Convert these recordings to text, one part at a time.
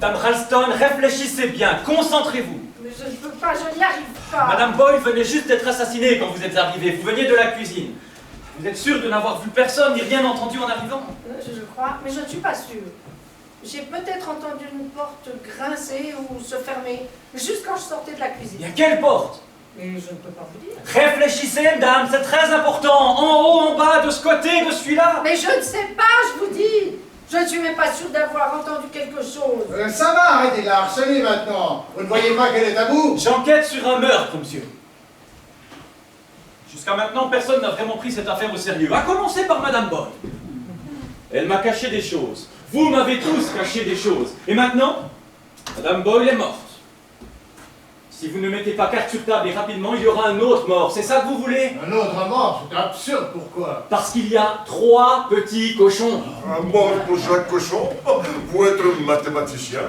Madame Ralston, réfléchissez bien, concentrez-vous. Mais je ne peux pas, je n'y arrive pas. Madame Boyle venait juste d'être assassinée quand vous êtes arrivée. Vous veniez de la cuisine. Vous êtes sûr de n'avoir vu personne ni rien entendu en arrivant? Je crois, mais je ne suis pas sûre. J'ai peut-être entendu une porte grincer ou se fermer, juste quand je sortais de la cuisine. Il y a quelle porte? Et je ne peux pas vous dire. Réfléchissez, madame, c'est très important. En haut, en bas, de ce côté, de celui-là. Mais je ne sais pas, je vous dis. Je ne suis même pas sûre d'avoir entendu quelque chose. Ça va, arrêtez de la harceler maintenant. Vous ne voyez pas qu'elle est à bout? J'enquête sur un meurtre, monsieur. Jusqu'à maintenant, personne n'a vraiment pris cette affaire au sérieux. À commencer par madame Boyle. Elle m'a caché des choses. Vous m'avez tous caché des choses. Et maintenant, madame Boyle est morte. Si vous ne mettez pas carte sur table et rapidement, il y aura un autre mort. C'est ça que vous voulez? Un autre mort, c'est absurde, pourquoi? Parce qu'il y a 3 petits cochons. Un mort pour chaque cochon? Vous êtes mathématicien?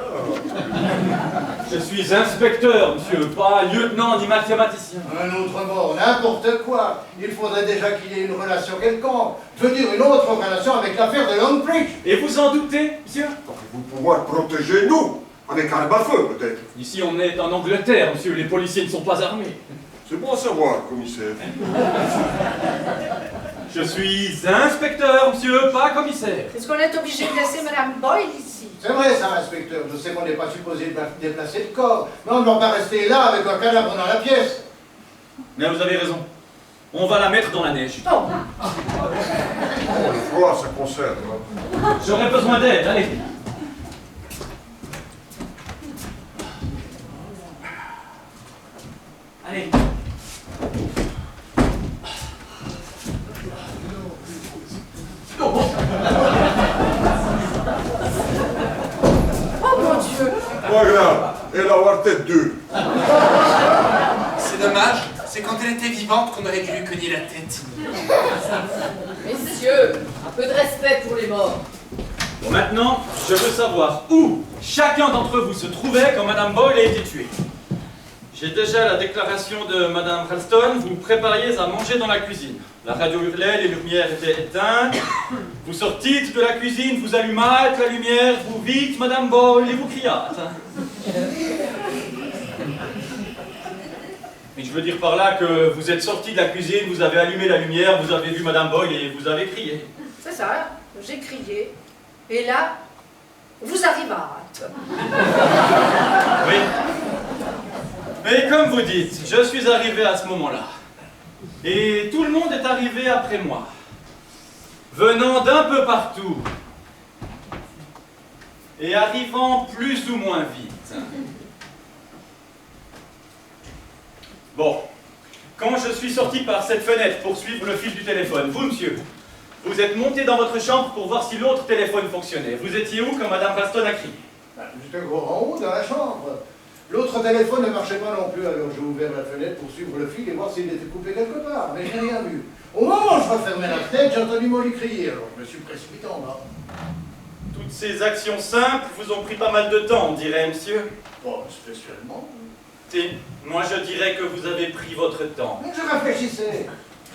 Je suis inspecteur, monsieur, pas lieutenant ni mathématicien. Un autre mort, n'importe quoi. Il faudrait déjà qu'il y ait une relation quelconque. Je veux dire, une autre relation avec l'affaire de Longbridge. Et vous en doutez, monsieur? Vous pouvoir protéger nous, avec un arme à feu peut-être. Ici, on est en Angleterre, monsieur, les policiers ne sont pas armés. C'est bon à savoir, commissaire. Je suis inspecteur, monsieur, pas commissaire. Est-ce qu'on est obligé de laisser madame Boyle ici? C'est vrai ça, inspecteur. Je sais qu'on n'est pas supposé déplacer le corps. Mais on ne va pas rester là avec un cadavre dans la pièce. Mais vous avez raison. On va la mettre dans la neige. Oh. Le froid, ça concerne. J'aurais besoin d'aide, allez. Allez. Oh mon Dieu! Pas grave, elle a avoir tête dure. C'est dommage, c'est quand elle était vivante qu'on aurait dû lui cogner la tête. Messieurs, un peu de respect pour les morts. Bon, maintenant, je veux savoir où chacun d'entre vous se trouvait quand madame Boyle a été tuée. J'ai déjà la déclaration de madame Ralston, vous prépariez à manger dans la cuisine. La radio hurlait, les lumières étaient éteintes. Vous sortîtes de la cuisine, vous allumâtes la lumière, vous vîtes madame Boyle et vous criâtes. Et je veux dire par là que vous êtes sorti de la cuisine, vous avez allumé la lumière, vous avez vu madame Boyle et vous avez crié. C'est ça, j'ai crié. Et là, vous arrivâtes. Oui. Mais comme vous dites, je suis arrivé à ce moment-là. Et tout le monde est arrivé après moi. Venant d'un peu partout. Et arrivant plus ou moins vite. Bon. Quand je suis sorti par cette fenêtre pour suivre le fil du téléphone, vous, monsieur, vous êtes monté dans votre chambre pour voir si l'autre téléphone fonctionnait. Vous étiez où quand madame Ralston a crié? J'étais en haut dans la chambre. L'autre téléphone ne marchait pas non plus, alors j'ai ouvert la fenêtre pour suivre le fil et voir s'il était coupé quelque part, mais j'ai rien vu. Au moment où je refermais la fenêtre, j'ai entendu Molly crier, alors je me suis précipité en bas. Toutes ces actions simples vous ont pris pas mal de temps, on dirait, monsieur. Bon, spécialement. Et moi, je dirais que vous avez pris votre temps. Mais je réfléchissais.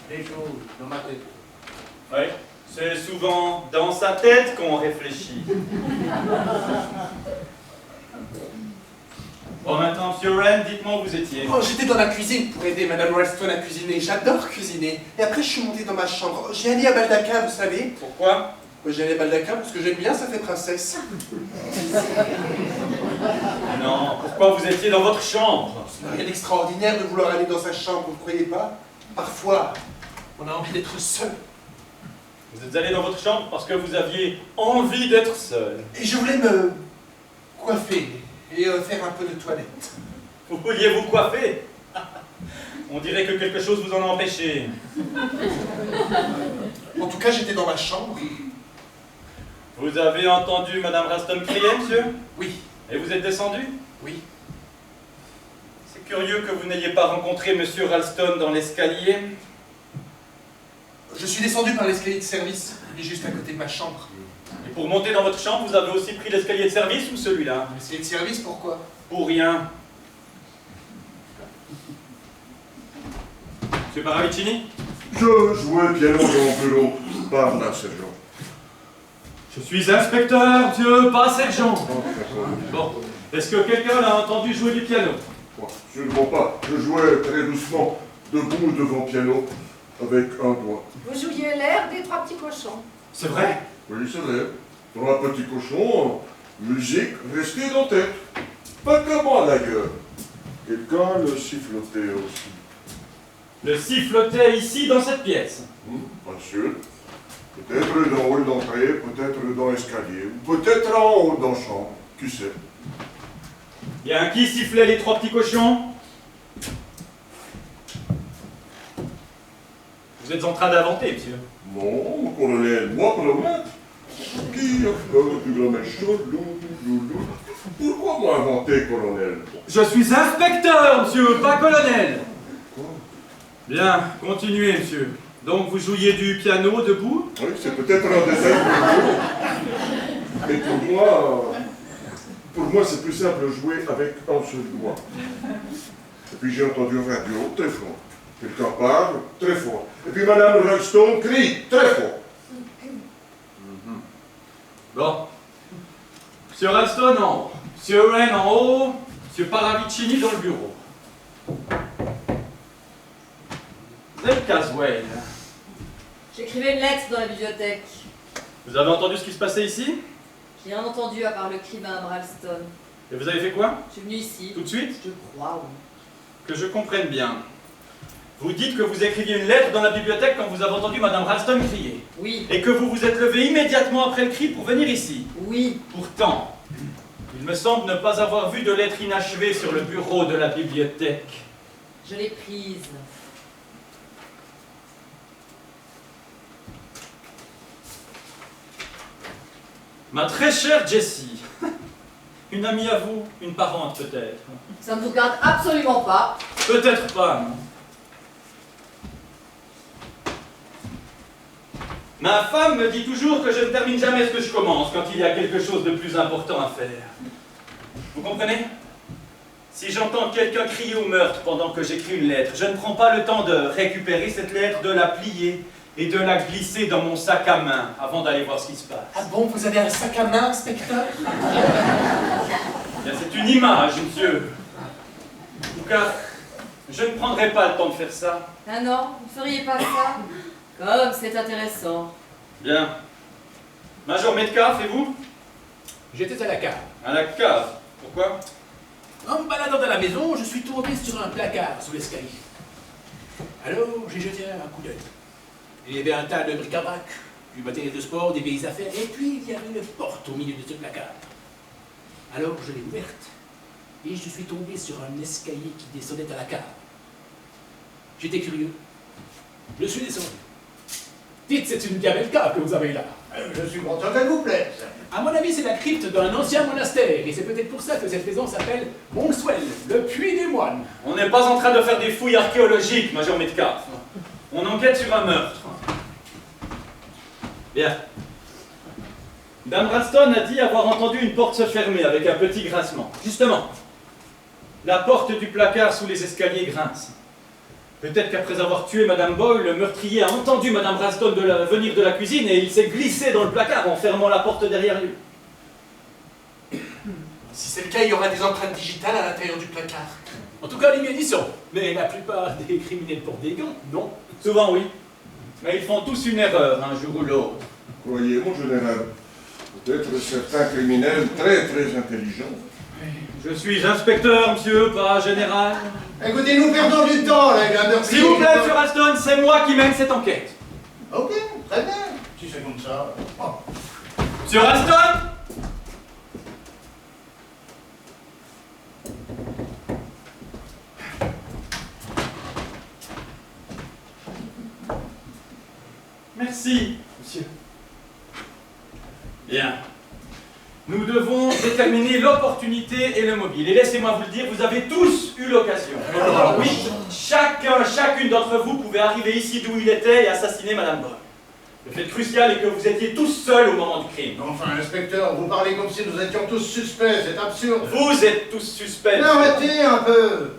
Les choses dans ma tête. Oui, c'est souvent dans sa tête qu'on réfléchit. Bon, maintenant, monsieur Wren, dites-moi où vous étiez. Oh, j'étais dans la cuisine pour aider Madame Ralston à cuisiner. J'adore cuisiner. Et après, je suis monté dans ma chambre. J'ai allé à Baldaquin, vous savez. Pourquoi? J'ai allé à Baldaquin parce que j'aime bien, ça fait princesse. Non, pourquoi vous étiez dans votre chambre? Ce n'est rien d'extraordinaire de vouloir aller dans sa chambre, vous ne croyez pas? Parfois, on a envie d'être seul. Vous êtes allé dans votre chambre parce que vous aviez envie d'être seul. Et je voulais me coiffer et faire un peu de toilette. Vous vouliez vous coiffer? On dirait que quelque chose vous en a empêché. En tout cas, j'étais dans ma chambre. Vous avez entendu madame Ralston crier, monsieur? Oui, Et vous êtes descendu? oui. C'est curieux que vous n'ayez pas rencontré monsieur Ralston dans l'escalier. Je suis descendu par l'escalier de service, il est juste à côté de ma chambre. Et pour monter dans votre chambre, vous avez aussi pris l'escalier de service ou celui-là? L'escalier de service, pourquoi? Pour rien. Monsieur Paravicini? Je jouais piano dans mon bureau. Par là, sergent. Je suis inspecteur, monsieur, pas sergent. Oh, d'accord. Bon, est-ce que quelqu'un a entendu jouer du piano? Bon, absolument pas. Je jouais très doucement, debout devant le piano, avec un doigt. Vous jouiez l'air des trois petits cochons. C'est vrai? Oui, c'est vrai. Trois petits cochons, musique restée dans la tête. Pas que moi d'ailleurs. Quelqu'un le sifflotait aussi. Le sifflotait ici, dans cette pièce. Pas sûr. Peut-être dans le hall d'entrée, peut-être dans l'escalier, ou peut-être en haut dans la chambre. Qui sait? Bien, qui sifflait les trois petits cochons? Vous êtes en train d'inventer, monsieur. Non, mon colonel, moi pour le maître. Qui a peur du grand méchant, loulou? Pourquoi moi inventer, colonel? Je suis inspecteur, monsieur, pas colonel. Bien, continuez, monsieur. Donc vous jouiez du piano debout? Oui, c'est peut-être un dessin pour vous. Mais pour moi, c'est plus simple de jouer avec un seul doigt. Et puis j'ai entendu un radio très fort. Quelqu'un parle très fort. Et puis Madame Ralston crie très fort. Bon. Monsieur Ralston en haut, monsieur Owen en haut, monsieur Paravicini dans le bureau. Vous êtes Caswell. J'écrivais une lettre dans la bibliothèque. Vous avez entendu ce qui se passait ici? J'ai rien entendu à part le cri d'un Ralston. Et vous avez fait quoi? Je suis venu ici. Tout de suite? Je crois, oui. Que je comprenne bien. Vous dites que vous écriviez une lettre dans la bibliothèque quand vous avez entendu Madame Ralston crier. Oui. Et que vous vous êtes levé immédiatement après le cri pour venir ici. Oui. Pourtant, il me semble ne pas avoir vu de lettre inachevée sur le bureau de la bibliothèque. Je l'ai prise. Ma très chère Jessie, une amie à vous, une parente peut-être. Ça ne vous regarde absolument pas. Peut-être pas, non. Ma femme me dit toujours que je ne termine jamais ce que je commence quand il y a quelque chose de plus important à faire. Vous comprenez? Si j'entends quelqu'un crier au meurtre pendant que j'écris une lettre, je ne prends pas le temps de récupérer cette lettre, de la plier et de la glisser dans mon sac à main avant d'aller voir ce qui se passe. Ah bon, vous avez un sac à main, inspecteur? Bien, c'est une image, monsieur. En tout cas, je ne prendrai pas le temps de faire ça. Ah non, vous ne feriez pas ça? Comme c'est intéressant. Bien. Major Metcalf, et vous? J'étais à la cave. À la cave. Pourquoi? En me baladant dans la maison, je suis tombé sur un placard sous l'escalier. Alors, j'ai jeté un coup d'œil. Il y avait un tas de bric-à-brac, du matériel de sport, des vieilles affaires, et puis il y avait une porte au milieu de ce placard. Alors, je l'ai ouverte, et je suis tombé sur un escalier qui descendait à la cave. J'étais curieux. Je suis descendu. Dites, c'est une bien belle cave que vous avez là. Je suis content qu'elle vous plaise. À mon avis, c'est la crypte d'un ancien monastère, et c'est peut-être pour ça que cette maison s'appelle Monkswell, le puits des moines. On n'est pas en train de faire des fouilles archéologiques, Major Metcalf. On enquête sur un meurtre. Bien. Dame Ralston a dit avoir entendu une porte se fermer avec un petit grincement. Justement, la porte du placard sous les escaliers grince. Peut-être qu'après avoir tué Madame Boyle, le meurtrier a entendu Madame Ralston venir de la cuisine et il s'est glissé dans le placard en fermant la porte derrière lui. Si c'est le cas, il y aura des empreintes digitales à l'intérieur du placard. En tout cas, les miennes y sont. Mais la plupart des criminels portent des gants, non? Souvent oui. Mais ils font tous une erreur un jour ou l'autre. Croyez, mon général, peut-être certains criminels très intelligents. Je suis inspecteur, monsieur, pas général. Écoutez, nous perdons du temps, là, il a meurtrier. S'il vous plaît, monsieur Ralston, c'est moi qui mène cette enquête. Ok, très bien. Si c'est comme ça. Oh. Monsieur Ralston! Merci, monsieur. Bien. Nous devons déterminer l'opportunité et le mobile. Et laissez-moi vous le dire, vous avez tous eu l'occasion. Oui, chacune d'entre vous pouvait arriver ici d'où il était et assassiner Madame Boyle. Le fait crucial est que vous étiez tous seuls au moment du crime. Enfin, inspecteur, vous parlez comme si nous étions tous suspects, c'est absurde. Vous êtes tous suspects. Mais arrêtez un peu.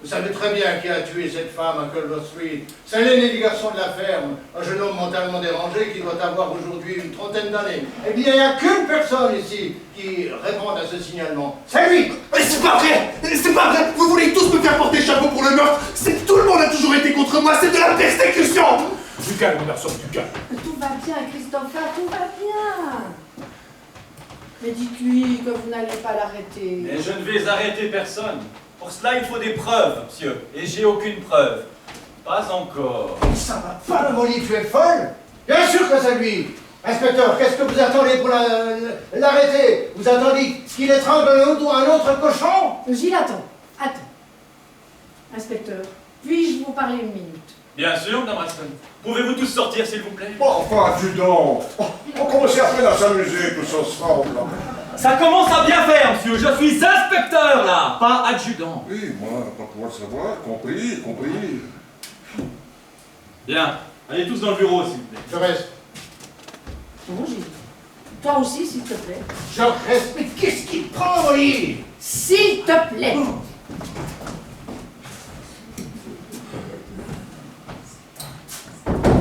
Vous savez très bien qui a tué cette femme à Culver Street. C'est l'aîné des garçons de la ferme, un jeune homme mentalement dérangé qui doit avoir aujourd'hui une trentaine d'années. Eh bien, il n'y a qu'une personne ici qui réponde à ce signalement. C'est lui! Mais c'est pas vrai! C'est pas vrai! Vous voulez tous me faire porter chapeau pour le meurtre! C'est que tout le monde a toujours été contre moi! C'est de la persécution! Du calme, mon garçon, du calme. Tout va bien, Christopher, tout va bien. Mais dites-lui que vous n'allez pas l'arrêter. Mais je ne vais arrêter personne. Pour cela, il faut des preuves, monsieur. Et j'ai aucune preuve. Pas encore. Ça va pas, Molly, tu es folle? Bien sûr que c'est lui! Inspecteur, qu'est-ce que vous attendez pour l'arrêter? Vous attendez qu'il étrangle un autre cochon? Gilles, attends. Inspecteur, puis-je vous parler une minute? Bien sûr, Madame Ralston. Pouvez-vous tous sortir, s'il vous plaît? Bon, enfin, adjudant. On commençait à peine à s'amuser tous ensemble. Ça commence à bien faire, monsieur. Je suis inspecteur, là, pas adjudant. Oui, moi, pas pouvoir le savoir. Compris. Bien. Allez tous dans le bureau, s'il vous plaît. Je reste. Bon, Gilles. Toi aussi, s'il te plaît. Je reste. Mais qu'est-ce qui te prend, Molly? S'il te plaît.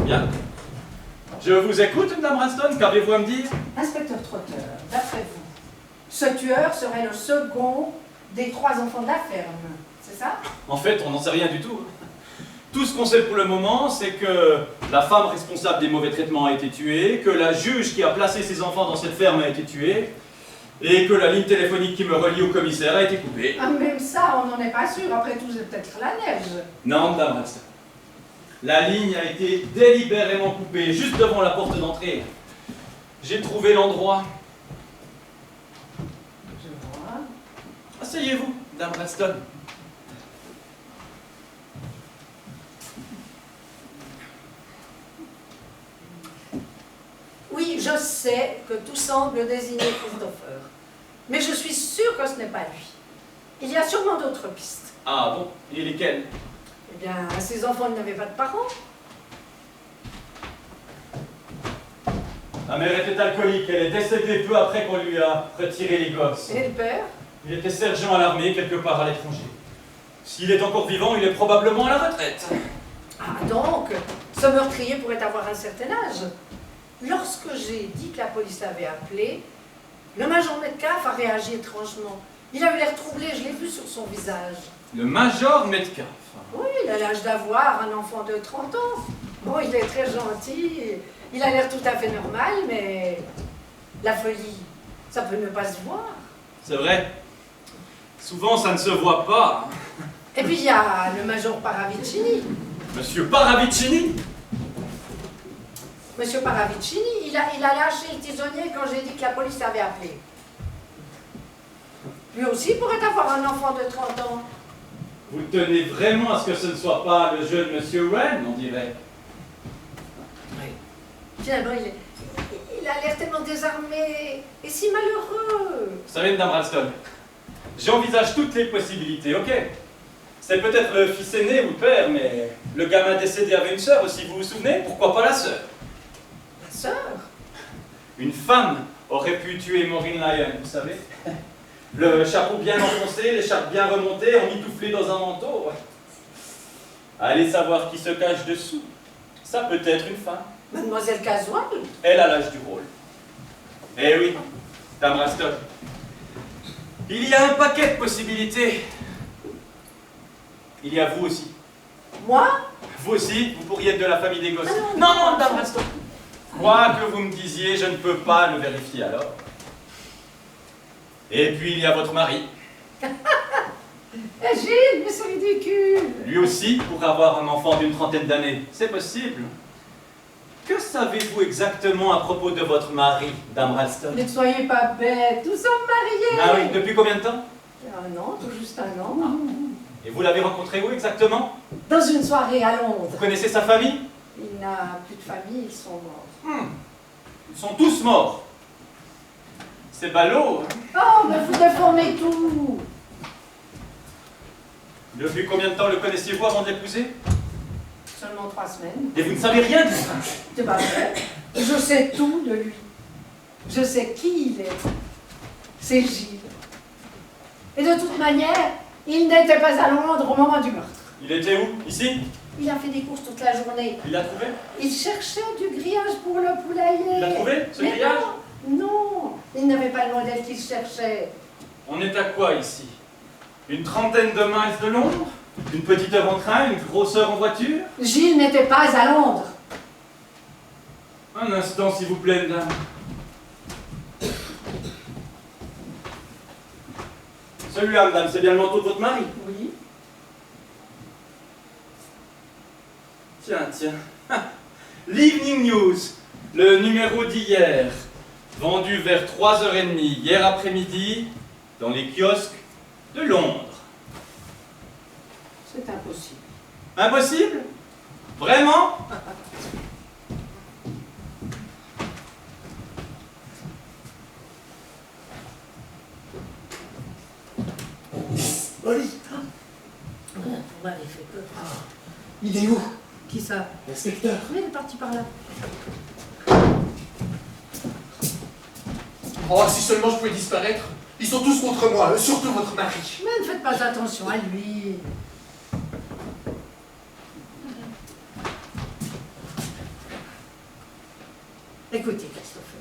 Bien. Je vous écoute, Madame Ralston. Qu'avez-vous à me dire? Inspecteur Trotter, d'après vous, ce tueur serait le second des 3 enfants de la ferme, c'est ça? En fait, on n'en sait rien du tout. Tout ce qu'on sait pour le moment, c'est que la femme responsable des mauvais traitements a été tuée, que la juge qui a placé ses enfants dans cette ferme a été tuée, et que la ligne téléphonique qui me relie au commissaire a été coupée. Ah, même ça, on n'en est pas sûr. Après tout, c'est peut-être la neige. Non, Madame Ralston. La ligne a été délibérément coupée juste devant la porte d'entrée. J'ai trouvé l'endroit. Je vois. Asseyez-vous, Madame Ralston. Oui, je sais que tout semble désigner Christopher. Mais je suis sûre que ce n'est pas lui. Il y a sûrement d'autres pistes. Ah bon? Et lesquels? Eh bien, ses enfants n'avaient pas de parents. La mère était alcoolique, elle est décédée peu après qu'on lui a retiré les gosses. Et le père? Il était sergent à l'armée, quelque part à l'étranger. S'il est encore vivant, il est probablement à la retraite. Ah donc, ce meurtrier pourrait avoir un certain âge. Lorsque j'ai dit que la police l'avait appelé, le major Metcalf a réagi étrangement. Il avait l'air troublé, je l'ai vu sur son visage. Le major Metcalf. Oui, il a l'âge d'avoir un enfant de 30 ans. Bon, il est très gentil, il a l'air tout à fait normal, mais la folie, ça peut ne pas se voir. C'est vrai. Souvent, ça ne se voit pas. Et puis il y a le major Paravicini. Monsieur Paravicini? Monsieur Paravicini, il a lâché le tisonnier quand j'ai dit que la police l'avait appelé. Lui aussi pourrait avoir un enfant de 30 ans. Vous tenez vraiment à ce que ce ne soit pas le jeune Monsieur Wren, on dirait. Oui. Finalement, il a l'air tellement désarmé et si malheureux. Vous savez, Madame Ralston, j'envisage toutes les possibilités, ok? C'est peut-être le fils aîné ou le père, mais le gamin décédé avait une sœur aussi, vous vous souvenez? Pourquoi pas la sœur? La sœur? Une femme aurait pu tuer Maureen Lyon, vous savez? Le chapeau bien enfoncé, l'écharpe bien remontée, emmitouflé dans un manteau. Allez savoir qui se cache dessous. Ça peut être une femme. Mademoiselle Caswell? Elle a l'âge du rôle. Eh oui, Dame Ralston. Il y a un paquet de possibilités. Il y a vous aussi. Moi? Vous aussi, vous pourriez être de la famille des gosses. Ah non, non, Dame Ralston. Quoi que vous me disiez, je ne peux pas le vérifier alors. Et puis il y a votre mari. Eh Gilles, mais c'est ridicule. Lui aussi pourrait avoir un enfant d'une trentaine d'années. C'est possible. Que savez-vous exactement à propos de votre mari, Dame Ralston? Ne soyez pas bête, nous sommes mariés. Ah oui, depuis combien de temps? Un an, tout juste un an. Et vous l'avez rencontré où exactement? Dans une soirée à Londres. Vous connaissez sa famille? Il n'a plus de famille, ils sont morts. Ils sont tous morts. C'est ballot. Hein? Oh, mais vous déformez tout. Depuis combien de temps le connaissiez-vous avant de l'épouser? Seulement 3 semaines. Et vous ne savez rien de ça? C'est pas vrai. Je sais tout de lui. Je sais qui il est. C'est Gilles. Et de toute manière, Il n'était pas à Londres au moment du meurtre. Il était où? Ici? Il a fait des courses toute la journée. Il l'a trouvé? Il cherchait du grillage pour le poulailler. Il l'a trouvé, ce Mais grillage? non, il n'avait pas le modèle qu'il cherchait. On est à quoi ici? Une trentaine de miles de Londres? Une petite heure en train? Une grosse heure en voiture? Gilles n'était pas à Londres. Un instant, s'il vous plaît, madame. Celui-là, madame, c'est bien le manteau de votre mari? Oui. Tiens, tiens. L'Evening News, le numéro d'hier, vendu vers 3h30 hier après-midi dans les kiosques de Londres. C'est impossible. Impossible? Vraiment? Molly, Vous m'avez fait peur. il est où? Qui ça? L'inspecteur. Oui, il est parti par là. Oh, si seulement je pouvais disparaître. Ils sont tous contre moi, surtout votre mari. Mais ne faites pas attention à lui. Écoutez, Christopher,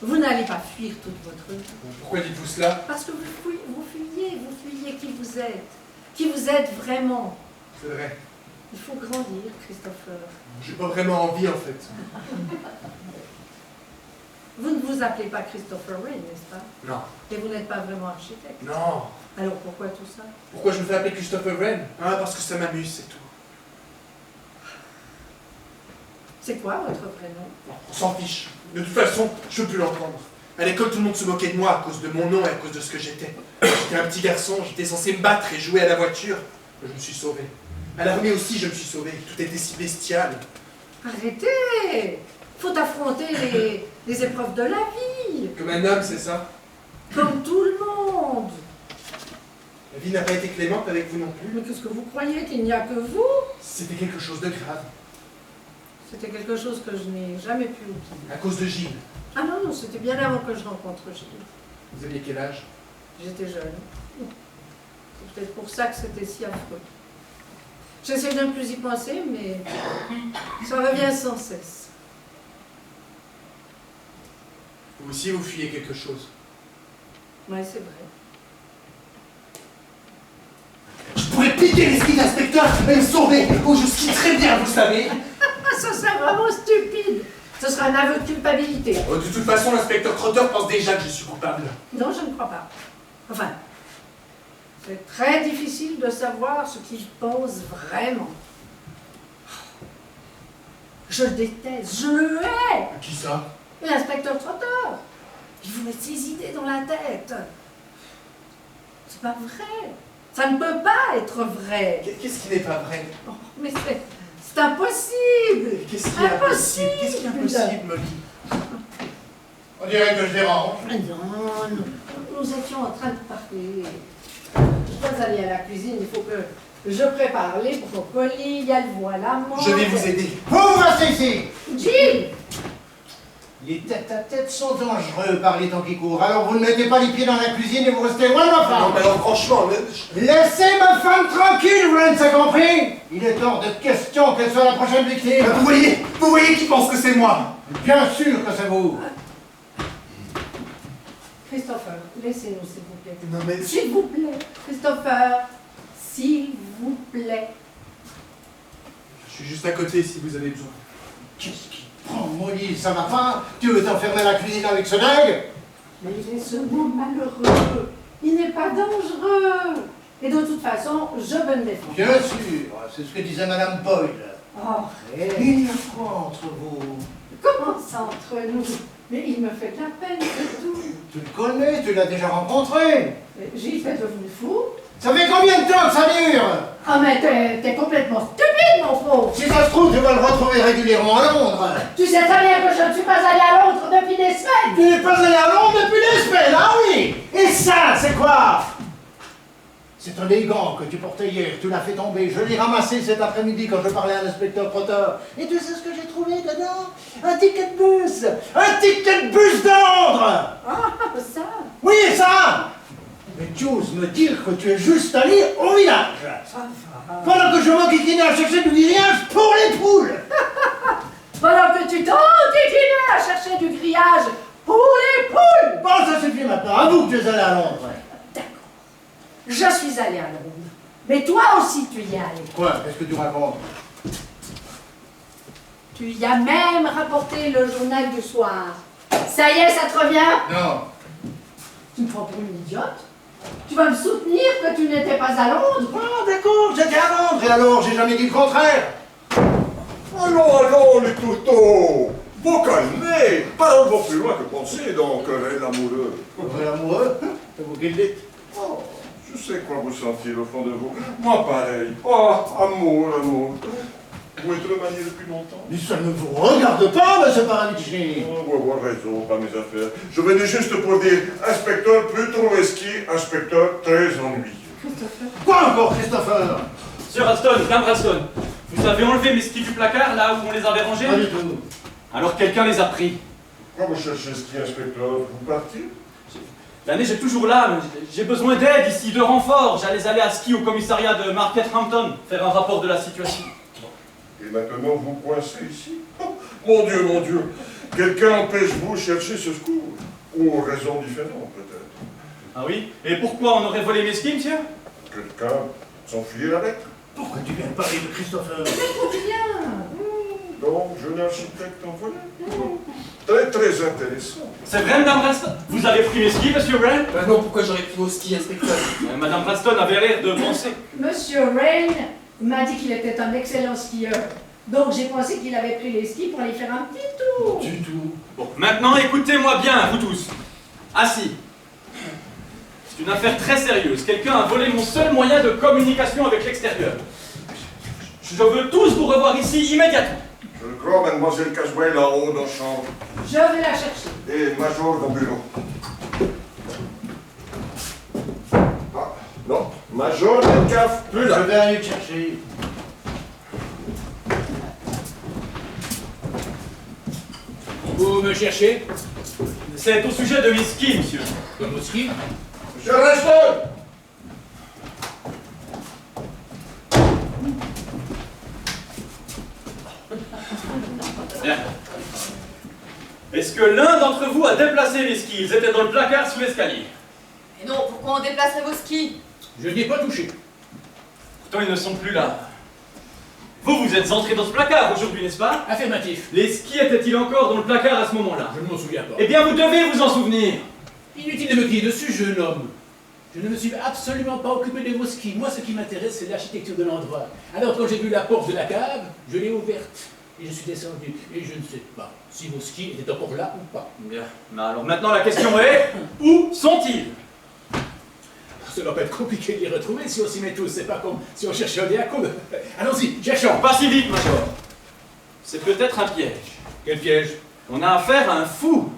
vous n'allez pas fuir toute votre vie. Pourquoi dites-vous cela? Parce que vous fuyez qui vous êtes vraiment. C'est vrai. Il faut grandir, Christopher. J'ai pas vraiment envie en fait. Vous ne vous appelez pas Christopher Wren, n'est-ce pas? Non. Et vous n'êtes pas vraiment architecte. Non. Alors pourquoi tout ça? Pourquoi je me fais appeler Christopher Wren? Ah, parce que ça m'amuse, c'est tout. C'est quoi votre prénom? On s'en fiche. De toute façon, je peux plus l'entendre. À l'école, tout le monde se moquait de moi à cause de mon nom et à cause de ce que j'étais. J'étais un petit garçon, j'étais censé me battre et jouer à la voiture. Je me suis sauvé. À l'armée aussi, je me suis sauvé. Tout était si bestial. Arrêtez! Faut affronter les épreuves de la vie, Comme un homme, c'est ça? comme tout le monde. La vie n'a pas été clémente avec vous non plus. Mais qu'est-ce que vous croyez qu'il n'y a que vous? C'était quelque chose de grave. C'était quelque chose que je n'ai jamais pu oublier. À cause de Gilles. Ah non, non, c'était bien avant que je rencontre Gilles. Vous aviez quel âge? J'étais jeune. C'est peut-être pour ça que c'était si affreux. J'essaie de ne plus y penser, mais ça revient sans cesse. Vous aussi, vous fuyez quelque chose. Oui, c'est vrai. Je pourrais piquer l'esprit d'inspecteur et me sauver. Oh, je skie très bien, vous savez. Ah, ça serait vraiment stupide. Ce sera un aveu de culpabilité. Oh, de toute façon, l'inspecteur Trotter pense déjà que je suis coupable. Non, je ne crois pas. Enfin, c'est très difficile de savoir ce qu'il pense vraiment. Je le déteste, je le hais. Qui ça? L'inspecteur Trotter. Il vous met ses idées dans la tête. C'est pas vrai. Ça ne peut pas être vrai. Qu'est-ce qui n'est pas vrai? Oh, mais c'est impossible. Qu'est-ce qui est impossible? Qu'est-ce qui est impossible, Molly? On dirait que je dérange. Non, nous étions en train de parler. Je dois aller à la cuisine, il faut que je prépare les brocolis, il y a le voile à manger. Je vais vous aider. Vous restez ici. Gilles! Les tête-à-tête sont dangereux par les temps qui courent. Alors vous ne mettez pas les pieds dans la cuisine et vous restez loin de ma Non, femme. mais alors franchement, Laissez ma femme tranquille, Wren, ça compris? Il est hors de question qu'elle soit la prochaine victime. vous voyez qui pense que c'est moi? Bien sûr que c'est vous. Christopher, laissez-nous, s'il vous plaît. Non mais... S'il vous plaît, Christopher, s'il vous plaît. Je suis juste à côté si vous avez besoin. Qu'est-ce qui prend, Molly? Ça va pas? Tu veux t'enfermer à la cuisine avec ce dingue? Mais il est seulement malheureux. Il n'est pas dangereux. Et de toute façon, je veux me défendre. Bien sûr, c'est ce que disait Madame Boyle. Oh, Il y a quoi entre vous? comment ça entre nous? Mais il me fait de la peine, c'est tout. Tu le connais, tu l'as déjà rencontré. Mais Gilles est devenu fou. Ça fait combien de temps que ça dure? Ah mais t'es complètement stupide, mon pauvre. Si ça se trouve, tu vas le retrouver régulièrement à Londres. Tu sais très bien que je ne suis pas allée à Londres depuis des semaines. Tu n'es pas allé à Londres depuis des semaines, ah oui? Et ça, c'est quoi? C'est un des gants que tu portais hier, tu l'as fait tomber. Je l'ai ramassé cet après-midi quand je parlais à l'inspecteur Trotter. Et tu sais ce que j'ai trouvé dedans? Un ticket de bus! Un ticket de bus de Londres! Ah, ça. Oui, ça! Mais tu oses me dire que tu es juste allé au village. Ça va. Pendant que je m'enquiquinais à chercher du grillage pour les poules. Pendant que tu t'enquiquinais à chercher du grillage pour les poules. Bon, ça suffit maintenant. Avoue que tu es allé à Londres. D'accord. Je suis allée à Londres. Mais toi aussi, tu y es allé. Quoi? Qu'est-ce que tu racontes? Tu y as même rapporté le journal du soir. Ça y est, ça te revient? Non. Tu me prends pour une idiote? Tu vas me soutenir que tu n'étais pas à Londres? Ah, d'accord, j'étais à Londres. Et alors, j'ai jamais dit le contraire. Allons, les toutons! Vous calmez! Parole va plus loin que penser, donc, l'amoureux. Vous êtes amoureux? C'est vous qui le dites. Oh, je sais quoi vous sentir au fond de vous. Moi, pareil. Oh, amour. Vous êtes remanié depuis longtemps? Mais ça ne vous regarde pas, monsieur Paravici. Oh, vous avez raison, pas mes affaires. Je venais juste pour dire, inspecteur plus Trouveski, inspecteur très ennuyeux. Quoi encore, Christopher? Monsieur Ralston, Madame Ralston, vous avez enlevé mes skis du placard, là où on les avait rangés? Pas du tout. Alors quelqu'un les a pris. Pourquoi vous cherchez ski, inspecteur? Vous partez? La neige est toujours là, mais j'ai besoin d'aide ici, de renfort. J'allais aller à ski au commissariat de Market Hampton, faire un rapport de la situation. Et maintenant, vous coincez ici? Oh, mon Dieu! Quelqu'un empêche-vous chercher ce secours? Ou raison différente, peut-être? Ah oui? Et pourquoi on aurait volé mes skis, monsieur? Quelqu'un s'enfuir avec? Pourquoi tu viens de parler de Christopher? Donc, jeune architecte en voilà. Très intéressant. C'est vrai, Madame Ralston? Vous avez pris mes skis, Monsieur Wren? Ben non, pourquoi j'aurais pris vos skis, inspecteur? Madame Ralston avait l'air de penser. Monsieur Rain m'a dit qu'il était un excellent skieur. Donc j'ai pensé qu'il avait pris les skis pour aller faire un petit tour. Du tout. Bon, maintenant écoutez-moi bien, vous tous. Assis. C'est une affaire très sérieuse. Quelqu'un a volé mon seul moyen de communication avec l'extérieur. Je veux tous vous revoir ici immédiatement. Je le crois, mademoiselle Caswell, en haut dans la chambre. Je vais la chercher. Et Major dans le bureau. Ah, non. Major Metcalf, plus Je là. vais aller te chercher. Vous me cherchez? C'est au sujet de mes skis, monsieur. Comme vos skis? Monsieur Ralston! Bien. Est-ce que l'un d'entre vous a déplacé les skis? Ils étaient dans le placard sous l'escalier. Et non, pourquoi on déplacerait vos skis? Je n'y ai pas touché. Pourtant, ils ne sont plus là. Vous êtes entré dans ce placard aujourd'hui, n'est-ce pas? Affirmatif. Les skis étaient-ils encore dans le placard à ce moment-là? Je ne m'en souviens pas. Eh bien, vous devez vous en souvenir. Inutile de me crier dessus, jeune homme. Je ne me suis absolument pas occupé de vos skis. Moi, ce qui m'intéresse, c'est l'architecture de l'endroit. Alors, quand j'ai vu la porte de la cave, je l'ai ouverte. Et je suis descendu. Et je ne sais pas si vos skis étaient encore là ou pas. Bien. Mais alors maintenant, la question est, où sont-ils? Ça va pas être compliqué de les retrouver si on s'y met tous. C'est pas comme si on cherchait un diacre. Allons-y, cherchons. Pas si vite, Major. C'est peut-être un piège. Quel piège? On a affaire à un fou.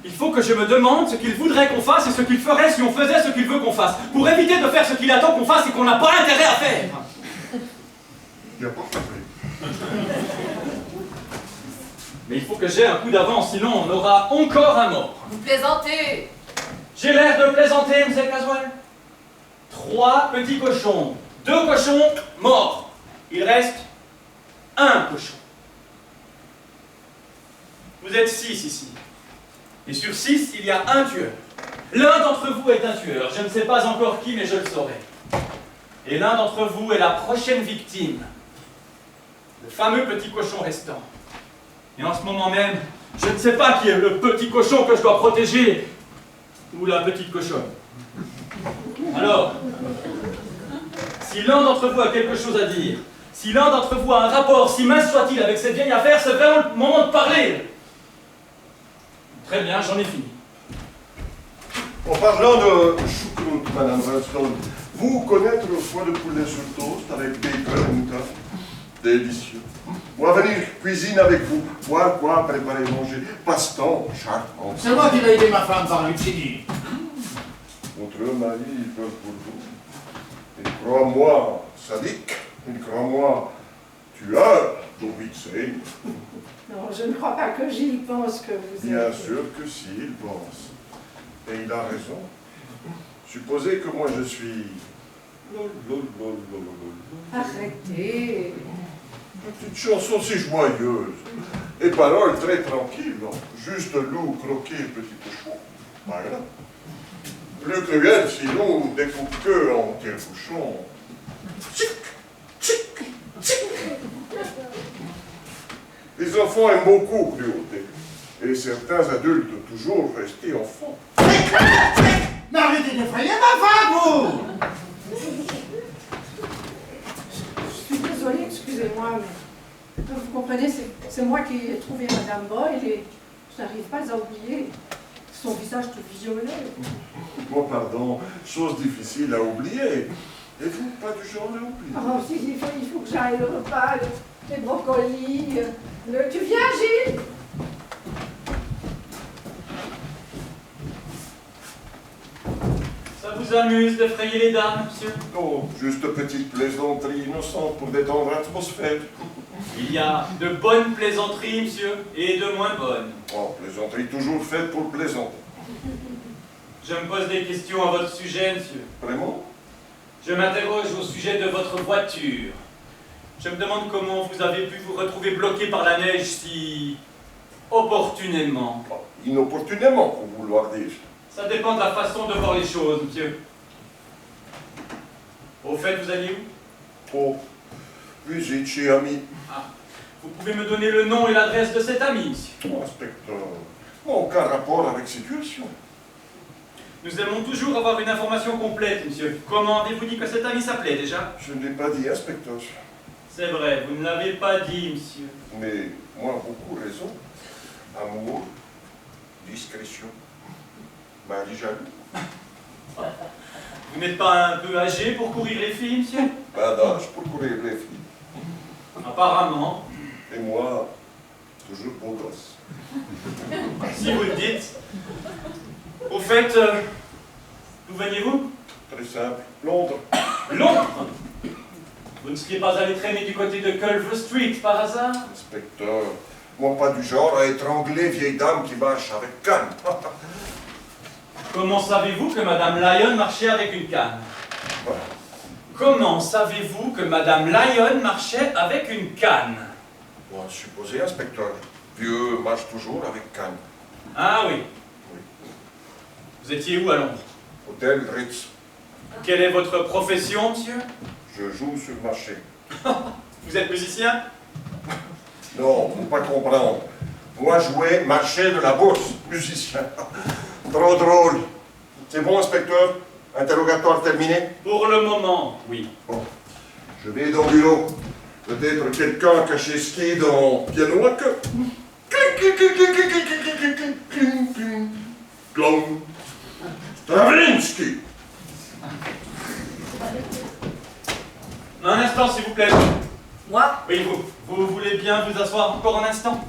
Il faut que je me demande ce qu'il voudrait qu'on fasse et ce qu'il ferait si on faisait ce qu'il veut qu'on fasse. Pour éviter de faire ce qu'il attend qu'on fasse et qu'on n'a pas intérêt à faire. Il n'y a pas compris. Mais il faut que j'ai un coup d'avance, sinon on aura encore un mort. Vous plaisantez. J'ai l'air de plaisanter, M. Caswell. 3 petits cochons. 2 cochons morts. Il reste 1 cochon. Vous êtes 6 ici. Et sur 6, il y a un tueur. L'un d'entre vous est un tueur. Je ne sais pas encore qui, mais je le saurai. Et l'un d'entre vous est la prochaine victime. Le fameux petit cochon restant. Et en ce moment même, je ne sais pas qui est le petit cochon que je dois protéger. Ou la petite cochonne. Alors, si l'un d'entre vous a quelque chose à dire, si l'un d'entre vous a un rapport, si mince soit-il, avec cette vieille affaire, c'est vraiment le moment de parler. Très bien, j'en ai fini. En parlant de choucroute, Madame Ralston, vous connaître le foie de poulet sur toast avec bacon et moutarde? Délicieux. Moi, venir cuisine avec vous, voir quoi préparer manger, passe-temps, charmant. C'est moi qui vais aider ma femme par l'utile. Votre mari, il peut pour vous. Et crois-moi, sadique, et crois-moi, tueur, d'Orbitsey. Non, je ne crois pas que Gilles pense que vous êtes... Bien sûr que si, il pense. Et il a raison. Supposez que moi je suis... Arrêtez. Une petite chanson si joyeuse. Et paroles très tranquilles, non? Juste loup, croquet, petit cochon. Voilà. Plus cruel, sinon, découpe que en tire-bouchon. Tchic, tchic, tchic. Les enfants aiment beaucoup cruauté. Et certains adultes ont toujours resté enfants. Mais arrêtez d'effrayer ma femme, vous! Je suis désolée, excusez-moi, mais vous comprenez, c'est moi qui ai trouvé Madame Boyle et je n'arrive pas à oublier son visage tout violet. Oh, pardon, chose difficile à oublier. Et vous, pas du genre à oublier. Oh, si, il faut que j'aille le repas, les brocolis. Tu viens, Gilles? Ça vous amuse d'effrayer les dames, monsieur? Non, juste petite plaisanterie innocente pour détendre l'atmosphère. Il y a de bonnes plaisanteries, monsieur, et de moins bonnes. Oh, plaisanterie toujours faite pour plaisanter. Je me pose des questions à votre sujet, monsieur. Vraiment? Je m'interroge au sujet de votre voiture. Je me demande comment vous avez pu vous retrouver bloqué par la neige si opportunément. Oh, inopportunément, pour vouloir dire. Ça dépend de la façon de voir les choses, monsieur. Au fait, vous alliez où? Oh, visite chez ami. Ah, vous pouvez me donner le nom et l'adresse de cet ami, monsieur? Oh, inspecteur, aucun rapport avec situation. Nous aimons toujours avoir une information complète, monsieur. Comment avez-vous dit que cet ami s'appelait, déjà? Je ne l'ai pas dit, inspecteur. C'est vrai, vous ne l'avez pas dit, monsieur. Mais moi, beaucoup raison. Amour, discrétion, mari jaloux. Vous n'êtes pas un peu âgé pour courir les filles, monsieur? Pas d'âge pour courir les filles. Apparemment. Et moi, toujours beau gosse. Si vous le dites. Au fait, d'où veniez-vous? Très simple. Londres. Londres? Vous ne seriez pas allé traîner du côté de Culver Street, par hasard? Inspecteur, moi pas du genre à étrangler vieille dame qui marche avec canne. Comment savez-vous que Madame Lyon marchait avec une canne? Voilà. Comment savez-vous que Madame Lyon marchait avec une canne? Bon, supposé, inspecteur. Vieux marche toujours avec canne. Ah oui. Oui. Vous étiez où à Londres? Hôtel Ritz. Quelle est votre profession, monsieur? Je joue sur le marché. Vous êtes musicien? Non, faut pas comprendre. Moi, jouer marché de la bourse, musicien. Trop drôle. C'est bon, inspecteur? Interrogatoire terminé? Pour le moment, oui. Bon. Je vais dans le bureau. Peut-être quelqu'un caché ski dans piano à queue. Clown. Stravinsky. Un instant, s'il vous plaît. Moi? Oui, vous voulez bien vous asseoir encore un instant?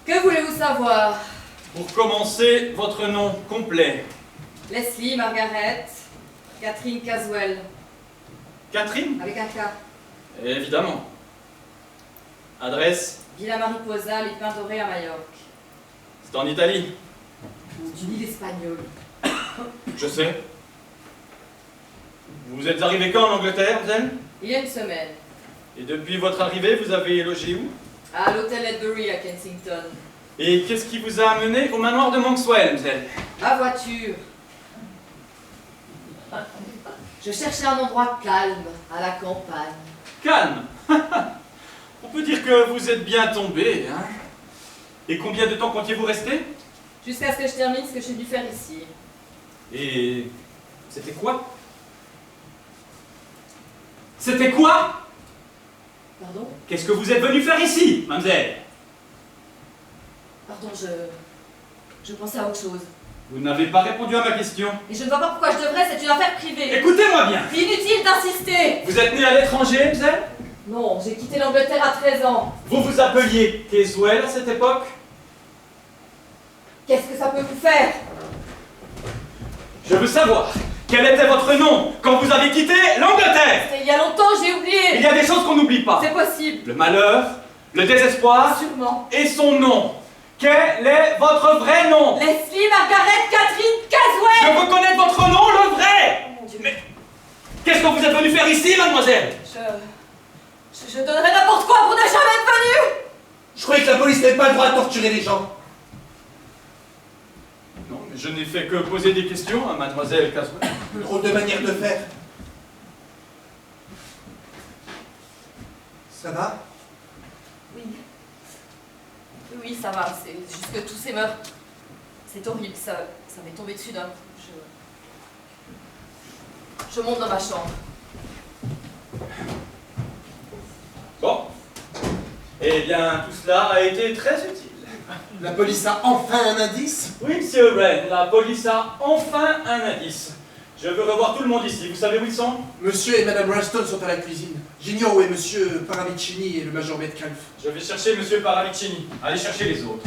Que voulez-vous savoir? Pour commencer, votre nom complet. Leslie Margaret Catherine Caswell. Catherine? Avec un K. Évidemment. Adresse? Villa Mariposa, les Pins Dorés à Majorque. C'est en Italie. Tu lis l'espagnol. Je sais. Vous êtes arrivé quand en Angleterre, Mzelle? Il y a une semaine. Et depuis votre arrivée, vous avez logé où? À l'hôtel Ledbury à Kensington. Et qu'est-ce qui vous a amené au manoir de Monkswell, Mzelle? Ma voiture. Je cherchais un endroit calme, à la campagne. Calme. On peut dire que vous êtes bien tombé, hein? Et combien de temps comptiez-vous rester? Jusqu'à ce que je termine ce que je suis venu faire ici. Et c'était quoi? C'était quoi? Pardon? Qu'est-ce que vous êtes venu faire ici, mademoiselle? Pardon, je pensais à autre chose. Vous n'avez pas répondu à ma question. Et je ne vois pas pourquoi je devrais, c'est une affaire privée. Écoutez-moi bien. Inutile d'insister. Vous êtes né à l'étranger, mademoiselle? Non, j'ai quitté l'Angleterre à 13 ans. Vous vous appeliez Caswell à cette époque? Qu'est-ce que ça peut vous faire? Je veux savoir, Quel était votre nom quand vous avez quitté l'Angleterre? C'était il y a longtemps, j'ai oublié. Il y a des choses qu'on n'oublie pas. C'est possible. Le malheur, le désespoir Sûrement. et son nom. Quel est votre vrai nom? Leslie Margaret Catherine Caswell. Je veux connaître votre nom, le vrai. Oh mon Dieu. Mais qu'est-ce que vous êtes venu faire ici, mademoiselle? Je donnerais n'importe quoi pour ne jamais être venue. Je croyais que la police n'avait pas le droit de torturer les gens. Non, mais je n'ai fait que poser des questions à mademoiselle Caswell. Drôle de manière de faire. Ça va? Oui. Oui, ça va. C'est juste que tous ces meurtres, c'est horrible. Ça m'est tombé dessus d'un coup. Je monte dans ma chambre. Bon. Eh bien, tout cela a été très utile. La police a enfin un indice? Oui, monsieur Wren, la police a enfin un indice. Je veux revoir tout le monde ici. Vous savez où ils sont? Monsieur et madame Ralston sont à la cuisine. J'ignore où est monsieur Paravicini et le major Metcalf. Je vais chercher monsieur Paravicini. Allez chercher les autres.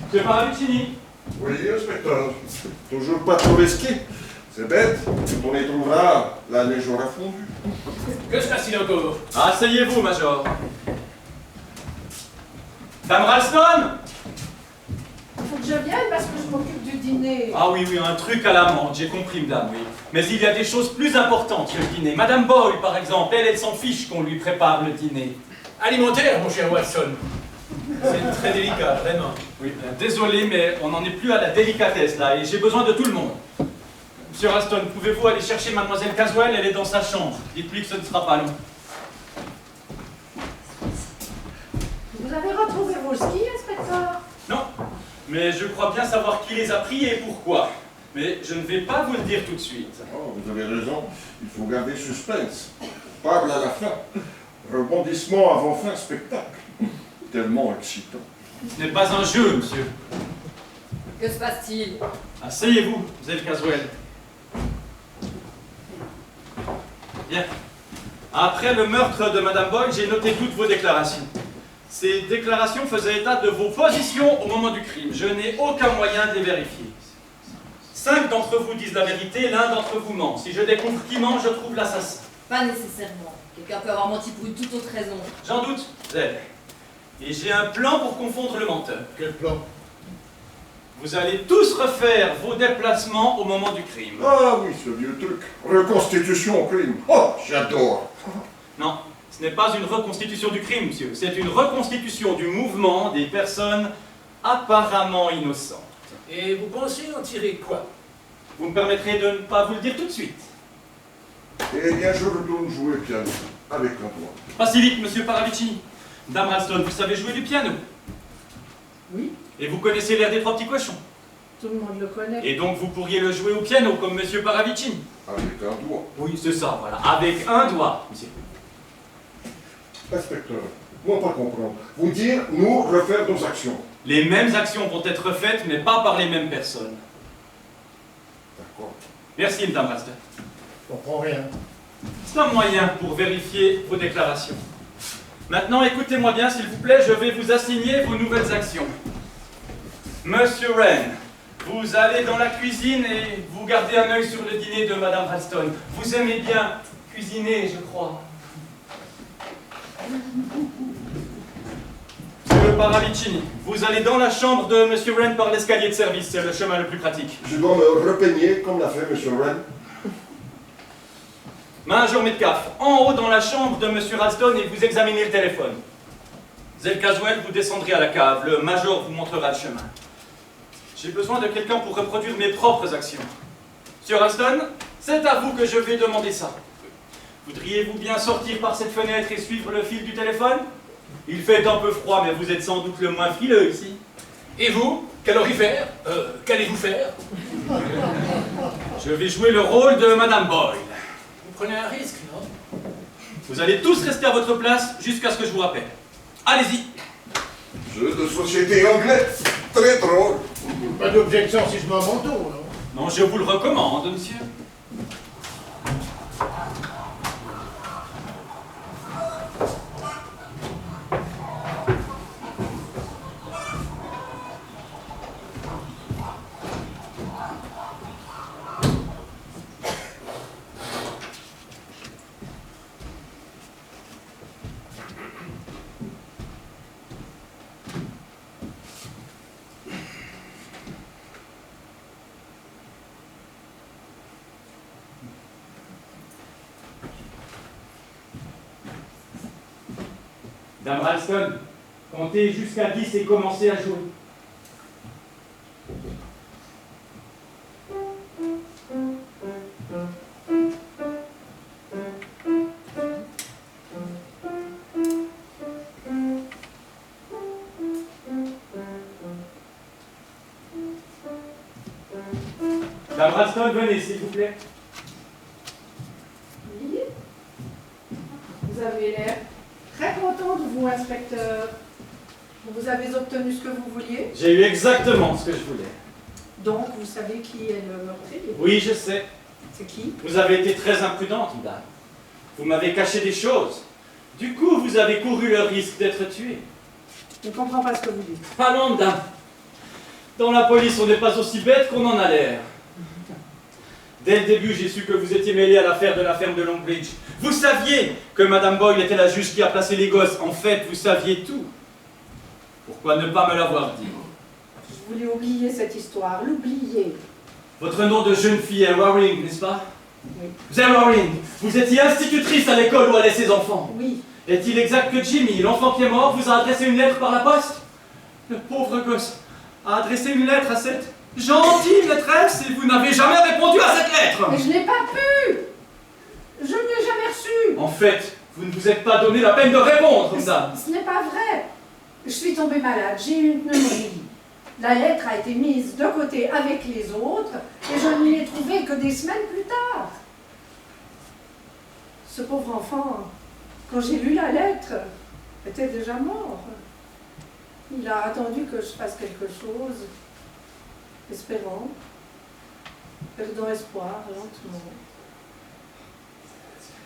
Monsieur Paravicini. Oui, inspecteur. Toujours pas trop risqué. C'est bête. On les trouvera, la neige aura fondu. Que se passe-t-il encore? Asseyez-vous, major. Dame Ralston? Il faut que je vienne parce que je m'occupe du dîner. Ah oui, un truc à la menthe, j'ai compris, madame, oui. Mais il y a des choses plus importantes que le dîner. Madame Boyle, par exemple, elle s'en fiche qu'on lui prépare le dîner. Alimentaire, mon cher Watson. C'est très délicat, vraiment. Oui, bien, désolé, mais on n'en est plus à la délicatesse, là, et j'ai besoin de tout le monde. Monsieur Ralston, pouvez-vous aller chercher mademoiselle Caswell? Elle est dans sa chambre. Dites-lui que ce ne sera pas long. Vous avez retrouvé vos skis, inspecteur? Non, mais je crois bien savoir qui les a pris et pourquoi. Mais je ne vais pas vous le dire tout de suite. Oh, vous avez raison. Il faut garder suspense. On parle à la fin. Rebondissement avant fin spectacle. Tellement excitant. Ce n'est pas un jeu, monsieur. Que se passe-t-il? Asseyez-vous, mademoiselle Caswell. Bien. Après le meurtre de madame Boyle, j'ai noté toutes vos déclarations. Ces déclarations faisaient état de vos positions au moment du crime. Je n'ai aucun moyen de les vérifier. 5 d'entre vous disent la vérité, l'un d'entre vous ment. Si je découvre qui ment, je trouve l'assassin. Pas nécessairement. Quelqu'un peut avoir menti pour une toute autre raison. J'en doute, Zed. Et j'ai un plan pour confondre le menteur. Quel plan? Vous allez tous refaire vos déplacements au moment du crime. Ah oui, ce vieux truc. Reconstitution au crime. Oh, j'adore. Non, ce n'est pas une reconstitution du crime, monsieur. C'est une reconstitution du mouvement des personnes apparemment innocentes. Et vous pensez en tirer quoi? Vous me permettrez de ne pas vous le dire tout de suite. Eh bien, je retourne jouer au piano. Avec un doigt. Pas si vite, monsieur Paravicini. Dame Ralston, vous savez jouer du piano? Oui, Et vous connaissez l'air des 3 petits cochons? tout le monde le connaît. Et donc vous pourriez le jouer au piano, comme monsieur Paravicini? Avec un doigt. Oui, c'est ça, voilà. Avec un doigt, monsieur. Inspecteur, moi pas comprendre. Vous dire, nous, refaire nos actions. Les mêmes actions vont être faites, mais pas par les mêmes personnes. D'accord. Merci, madame Ralston. Je comprends rien. C'est un moyen pour vérifier vos déclarations. Maintenant, écoutez-moi bien, s'il vous plaît, je vais vous assigner vos nouvelles actions. Monsieur Wren, vous allez dans la cuisine et vous gardez un œil sur le dîner de madame Ralston. Vous aimez bien cuisiner, je crois. Monsieur Paravicini, vous allez dans la chambre de monsieur Wren par l'escalier de service, c'est le chemin le plus pratique. Je dois me repeigner comme l'a fait M. Wren. Major Metcalf, en haut dans la chambre de monsieur Ralston et vous examinez le téléphone. Zell Caswell, vous descendrez à la cave. Le major vous montrera le chemin. J'ai besoin de quelqu'un pour reproduire mes propres actions. Monsieur Ralston, c'est à vous que je vais demander ça. Voudriez-vous bien sortir par cette fenêtre et suivre le fil du téléphone? Il fait un peu froid, mais vous êtes sans doute le moins frileux ici. Et vous? Qu'allez-vous qu'allez-vous faire? Je vais jouer le rôle de madame Boyle. Vous prenez un risque, non? Vous allez tous rester à votre place jusqu'à ce que je vous rappelle. Allez-y. Jeu de société anglais. Très drôle. Pas d'objection si je mets un manteau, non? Non, je vous le recommande, monsieur. Madame Ralston, comptez jusqu'à 10 et commencez à jouer. Madame Ralston, venez, s'il vous plaît. Oui. Vous avez l'air très content de vous, inspecteur. Vous avez obtenu ce que vous vouliez. J'ai eu exactement ce que je voulais. Donc, vous savez qui est le meurtrier? Oui, je sais. C'est qui? Vous avez été très imprudente, madame. Vous m'avez caché des choses. Du coup, vous avez couru le risque d'être tué. Je ne comprends pas ce que vous dites. Allons, madame. Dans la police, on n'est pas aussi bête qu'on en a l'air. Dès le début, j'ai su que vous étiez mêlé à l'affaire de la ferme de Longbridge. Vous saviez que Madame Boyle était la juge qui a placé les gosses. En fait, vous saviez tout. Pourquoi ne pas me l'avoir dit? Je voulais oublier cette histoire, l'oublier. Votre nom de jeune fille est Waring, n'est-ce pas? Oui. Vous êtes Waring. Vous étiez institutrice à l'école où allaient ses enfants. Oui. Est-il exact que Jimmy, l'enfant qui est mort, vous a adressé une lettre par la poste? Le pauvre gosse a adressé une lettre à cette gentille maîtresse et vous n'avez jamais répondu à cette lettre. Mais je n'ai pas pu. Je ne l'ai jamais reçue. En fait, vous ne vous êtes pas donné la peine de répondre, madame. Ce n'est pas vrai. Je suis tombée malade, j'ai eu une pneumonie. La lettre a été mise de côté avec les autres et je ne l'ai trouvée que des semaines plus tard. Ce pauvre enfant, quand j'ai lu la lettre, était déjà mort. Il a attendu que je fasse quelque chose, espérant, perdant espoir lentement.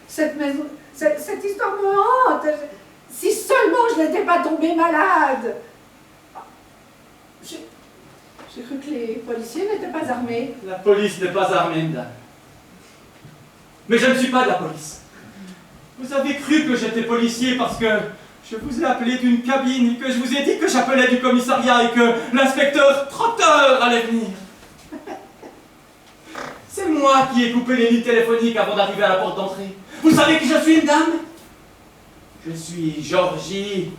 Cette maison, cette histoire me hante. Si seulement je n'étais pas tombée malade. J'ai cru que les policiers n'étaient pas armés. La police n'est pas armée, madame. Mais je ne suis pas de la police. Vous avez cru que j'étais policier parce que je vous ai appelé d'une cabine et que je vous ai dit que j'appelais du commissariat et que l'inspecteur Trotteur allait venir. C'est moi qui ai coupé les lignes téléphoniques avant d'arriver à la porte d'entrée. Vous savez qui je suis, madame? Je suis Georgie.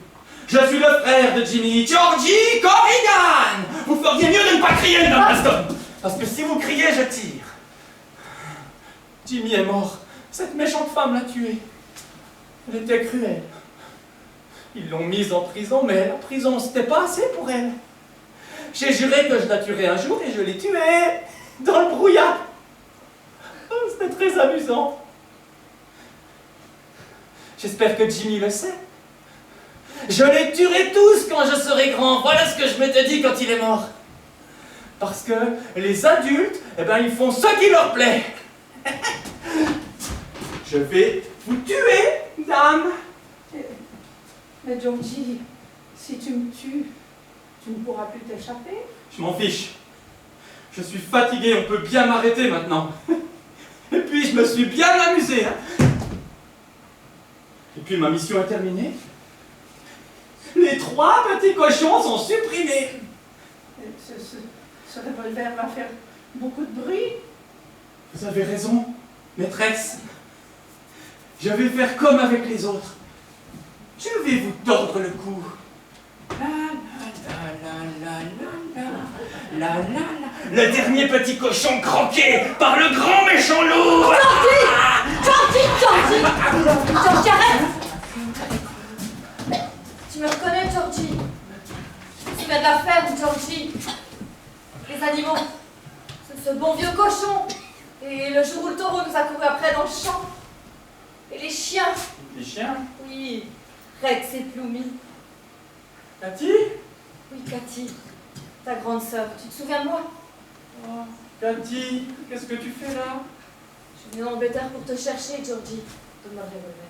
Je suis le frère de Jimmy, Georgie Corrigan. Vous feriez mieux de ne pas crier, madame Ralston. Parce que si vous criez, je tire. Jimmy est mort. Cette méchante femme l'a tué. Elle était cruelle. Ils l'ont mise en prison, mais la prison, c'était pas assez pour elle. J'ai juré que je la tuerais un jour et je l'ai tuée dans le brouillard. Oh, c'était très amusant. J'espère que Jimmy le sait. Je les tuerai tous quand je serai grand. Voilà ce que je m'étais dit quand il est mort. Parce que les adultes, eh ben, ils font ce qui leur plaît. Je vais vous tuer, dame. Mais Georgie, si tu me tues, tu ne pourras plus t'échapper. Je m'en fiche. Je suis fatigué, on peut bien m'arrêter maintenant. Et puis je me suis bien amusé. Hein. Et puis ma mission est terminée. Les 3 petits cochons sont supprimés. Ce revolver va faire beaucoup de bruit. Vous avez raison, maîtresse. Je vais faire comme avec les autres. Je vais vous tordre le cou. La la la la la la la la. Le dernier petit cochon croqué par le grand méchant loup. Georgie, arrête! Tu me reconnais, Georgie? Tu viens de la ferme, Georgie. Les animaux, ce bon vieux cochon. Et le jour où le taureau nous a couru après dans le champ. Et les chiens. Les chiens? Oui, Rex et Plumie. Cathy? Oui, Cathy, ta grande sœur. Tu te souviens de moi? Oh, Cathy, qu'est-ce que tu fais là? Je suis venue en Angleterre pour te chercher, Georgie. Donne-moi le revolver.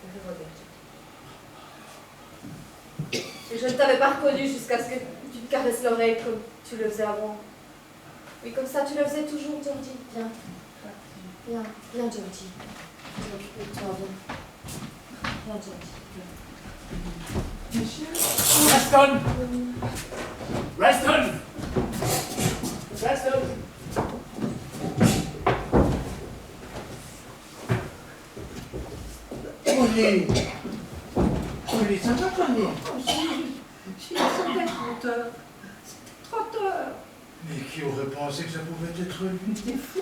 Le revolver, Georgie. Et je ne t'avais pas reconnu jusqu'à ce que tu te caresses l'oreille comme tu le faisais avant. Oui, comme ça, tu le faisais toujours, Georgie. Viens. Viens, viens, Georgie. Toi, viens. Viens, Georgie. Ralston! Ralston! Ralston! Georgie, Julie, ça va pas bien. Oh, j'ai c'était trop tard. C'était trop tard. Mais qui aurait pensé que ça pouvait être lui? Il est fou.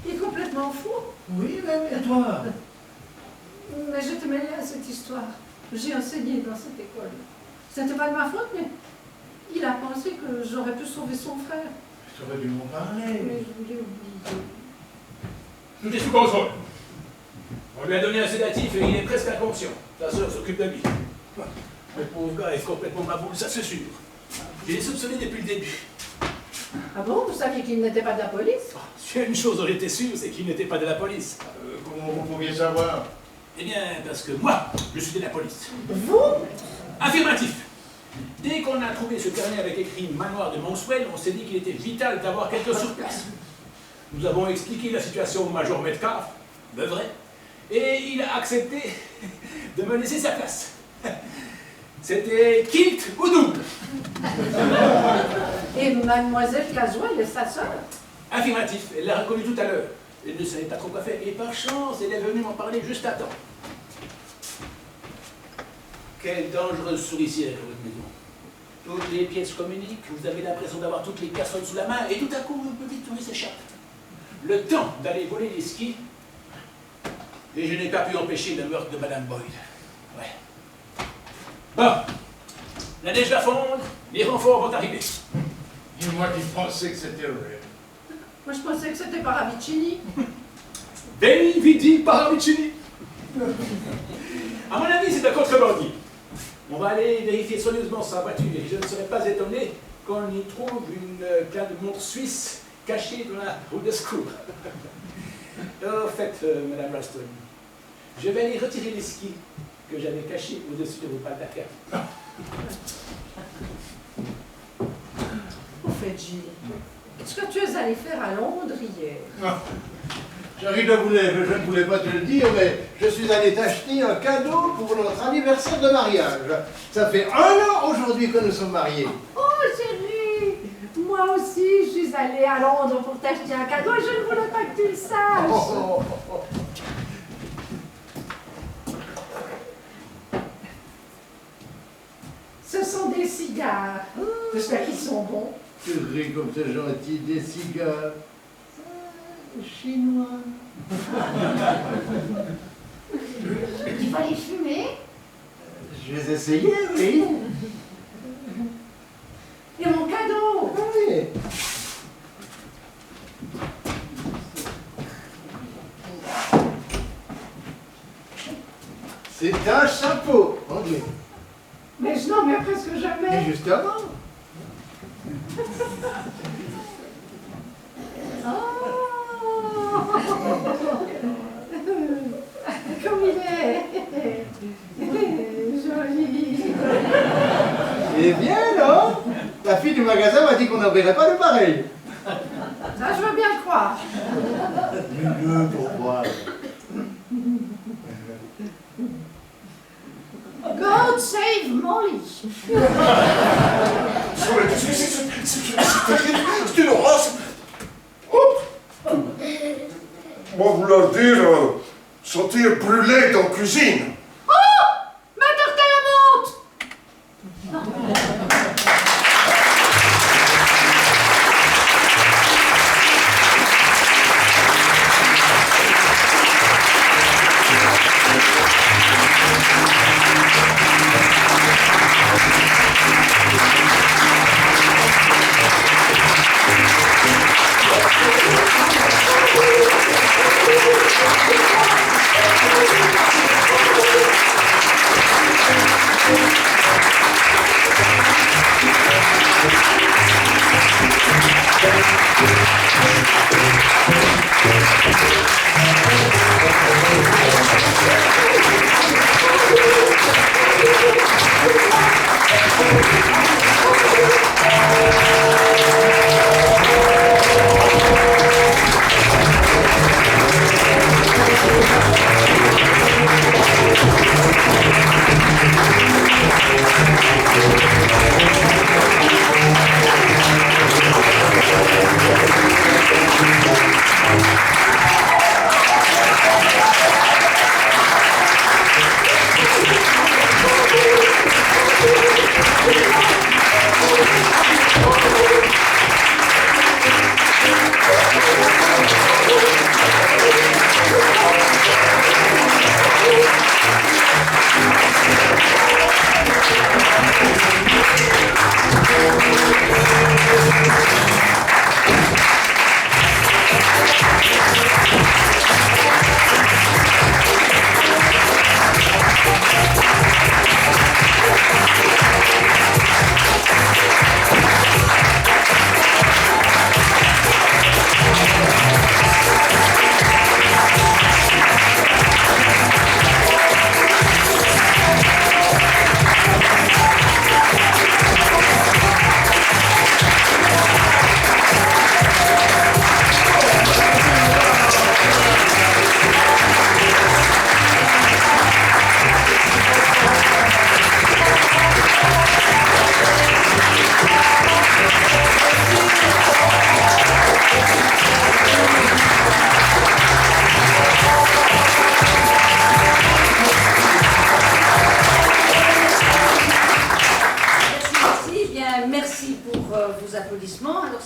Il est complètement fou. Oui, mais toi? Mais je te mêlé à cette histoire. J'ai enseigné dans cette école. C'était pas de ma faute, mais il a pensé que j'aurais pu sauver son frère. Tu aurais dû m'en parler. Mais je voulais oublier. Tout est sous contrôle. On lui a donné un sédatif et il est presque inconscient. Sa sœur s'occupe de lui. Le pauvre gars est complètement maboule, ça c'est sûr. Je l'ai soupçonné depuis le début. Ah bon? Vous saviez qu'il n'était pas de la police? S'il y a une chose dont j'étais sûr, c'est qu'il n'était pas de la police. Comment vous pouviez savoir? Eh bien, parce que moi, je suis de la police. Vous? Affirmatif. Dès qu'on a trouvé ce carnet avec écrit Manoir de Montswell, on s'est dit qu'il était vital d'avoir quelqu'un sur place. Nous avons expliqué la situation au Major Metcalf, le vrai, et il a accepté de me laisser sa place. C'était kilt ou double. Et mademoiselle Caswell est sa sœur? Affirmatif, elle l'a reconnu tout à l'heure. Elle ne savait pas trop quoi faire, et par chance, elle est venue m'en parler juste à temps. Quelle dangereuse souricière, votre maison. Toutes les pièces communiquent, vous avez l'impression d'avoir toutes les casseroles sous la main, et tout à coup, une petite souris s'échappe. Le temps d'aller voler les skis, et je n'ai pas pu empêcher le meurtre de Madame Boyd. Ouais. Bon, la neige va fondre, les renforts vont arriver. Et moi qui pensais que c'était vrai. Moi, je pensais que c'était Paravicini. Veni, vidi, Paravicini. À mon avis, c'est un contrebandier. On va aller vérifier soigneusement sa voiture et je ne serais pas étonné qu'on y trouve une clé de montre suisse cachée dans la roue de secours. Au fait, Madame Ralston, je vais aller retirer les skis que j'avais cachés au-dessus de vos pales d'accueil. Au fait, Gilles, ce que tu es allé faire à Londres hier. J'arrive de vous lever, je ne voulais pas te le dire, mais je suis allé t'acheter un cadeau pour notre anniversaire de mariage. Ça fait 1 an aujourd'hui que nous sommes mariés. Oh, chérie, moi aussi, je suis allée à Londres pour t'acheter un cadeau et je ne voulais pas que tu le saches. Oh, oh, oh. Ce sont des cigares. J'espère qu'ils sont bons. Tu ris comme c'est gentil, des cigares. Chinois. Tu vas les fumer? Je vais essayer, oui. Et mon cadeau. Oui. C'est un chapeau anglais. Mais je n'en mets presque Mais jamais. justement. Oh. Comme il est joli. Eh bien, non? La fille du magasin m'a dit qu'on n'ouvrirait pas de pareil. Ça, je veux bien le croire. Mieux, pourquoi? God save Molly. C'est une race. Moi, vous leur dire, sentir brûler dans la cuisine. Ma tarte à la menthe.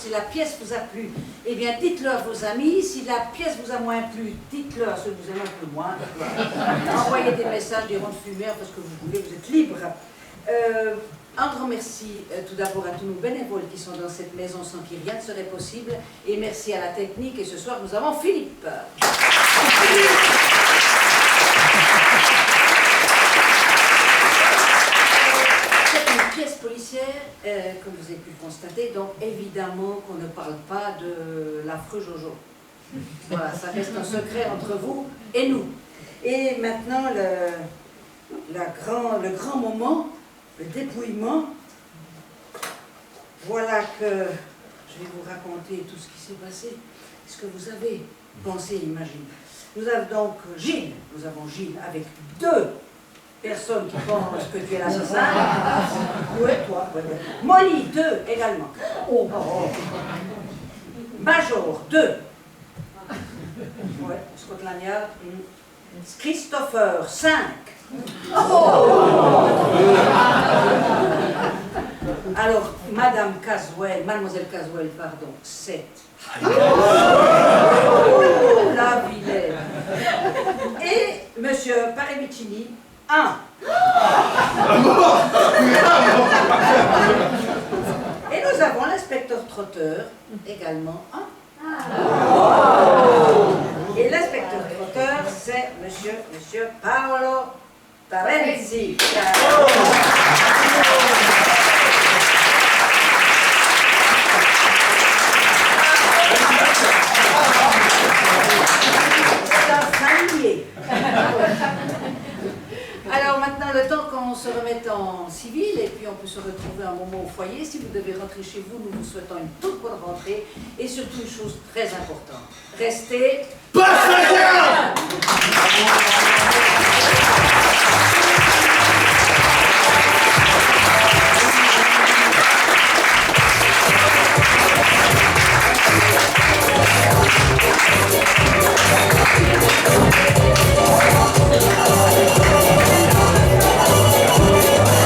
si la pièce vous a plu, eh bien dites-le à vos amis. Si la pièce vous a moins plu, dites-le à ceux que vous aimez un peu moins. Envoyez des messages, des ronds de fumée, parce que vous voulez, vous êtes libre. Un grand merci tout d'abord à tous nos bénévoles qui sont dans cette maison sans qui rien ne serait possible. Et merci à la technique. Et ce soir, nous avons Philippe. Pièce policière, comme vous avez pu le constater, donc évidemment qu'on ne parle pas de l'affreux Jojo. Voilà, ça reste un secret entre vous et nous. Et maintenant, le grand moment, le dépouillement. Voilà que je vais vous raconter tout ce qui s'est passé, ce que vous avez pensé, imagine. Nous avons donc Gilles, avec 2 personnes qui pensent que tu es l'assassin. Ouais, toi. Ouais. Molly, 2 également. Oh. Major, 2. Ouais, Scotland Yard. Christopher, 5. Oh. Alors, Mademoiselle Caswell, pardon, 7. Oh, la vilaine. Et Monsieur Paremicini, 1. Et nous avons l'inspecteur Trotteur, également 1. Et l'inspecteur Trotteur, c'est Monsieur Paolo Tarenzi. C'est un familier. Alors maintenant, le temps qu'on se remette en civil, et puis on peut se retrouver un moment au foyer. Si vous devez rentrer chez vous, nous vous souhaitons une toute bonne rentrée, et surtout une chose très importante. Restez... Pas